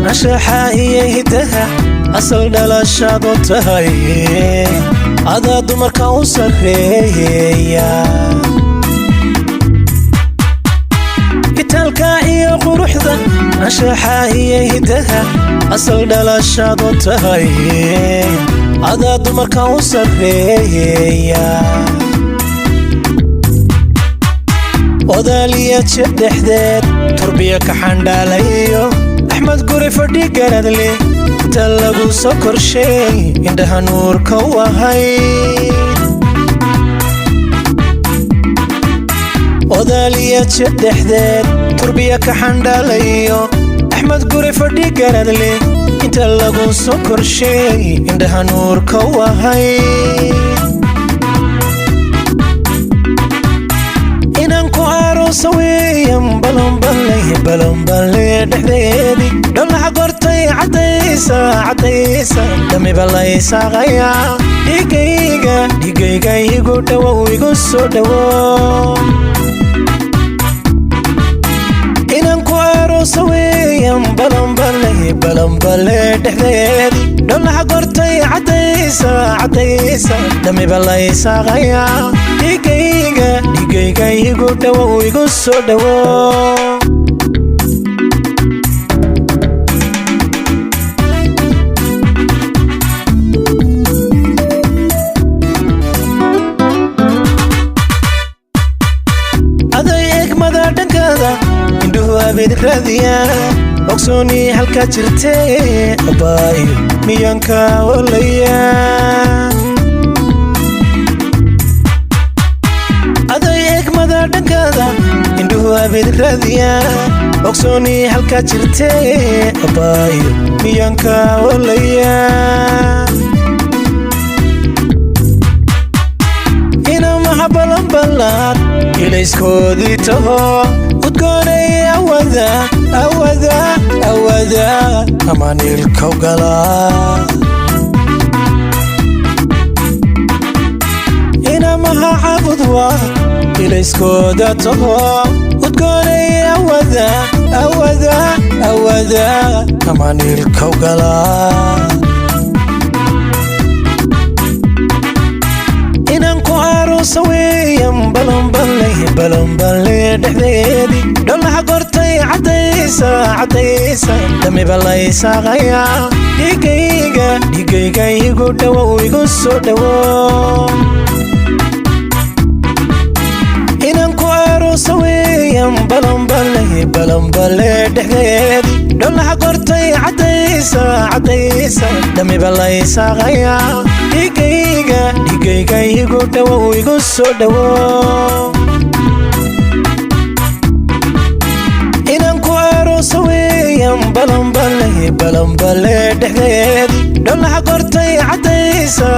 nashaxa iyo hidaha asal dhalashadu tahay adaa dumarka u sarreeya italka iyo quruxda nashaxa iyo hidaha asal dhalashadu tahay adaa dumarka u sarreeya odaliya jadexdeed turbiya ka xandhaalayo axmed guri fadhi garadle inta lagu soo korsheey indhaha nuurka wahay odaliya jadexdeed turbiya ka xandhaalayo axmed guri fadhi garadle inta lagu soo korsheey indhaha nuurka wahay سويم بلون بلي دحديدي دولها قرطي عديسة دمي بلايسا غيا ديقيقا يقو دوا ويقو سو دوا إنانكو عارو سويم بلون بلي دحديدي دولها قرطي عديسة دمي بلايسا غيا ديقيقا يقو دوا ويقو سو دوا أدايك مدى دنكادا indhuhu abeed raadiyaan ogsooni halka jirtee abaayo miyanka olaya aday egmada dhankada indhuhu abeed raadiyaan ogsooni halka jirtee abaayo miyanka olaya ina mahabalan ballaad ilayskoodii taho udgoonay awada amaanilka ugalaa ina maha caabudwa ilayskooda taho udgoonay awada amaanilka ugalaa inanku arosa weeyam balon balle dhexdeedii dhollaha qortay cadaysa dami balaysa qaya dhigayga igu dhawo igu soo dhawo inanku arosa weeyam balon balle dhexdeedii dhollaha qortay cadaysa dami balaysa qaya dhigayga igu dhawo igu soo dhawo inanku arosa weeyam balon balle dhexdeedii dhollaha qortay cadaysa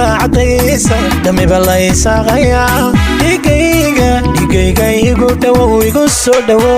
dami balaysa qaya dhigayga igu dhawo igu soo dhawo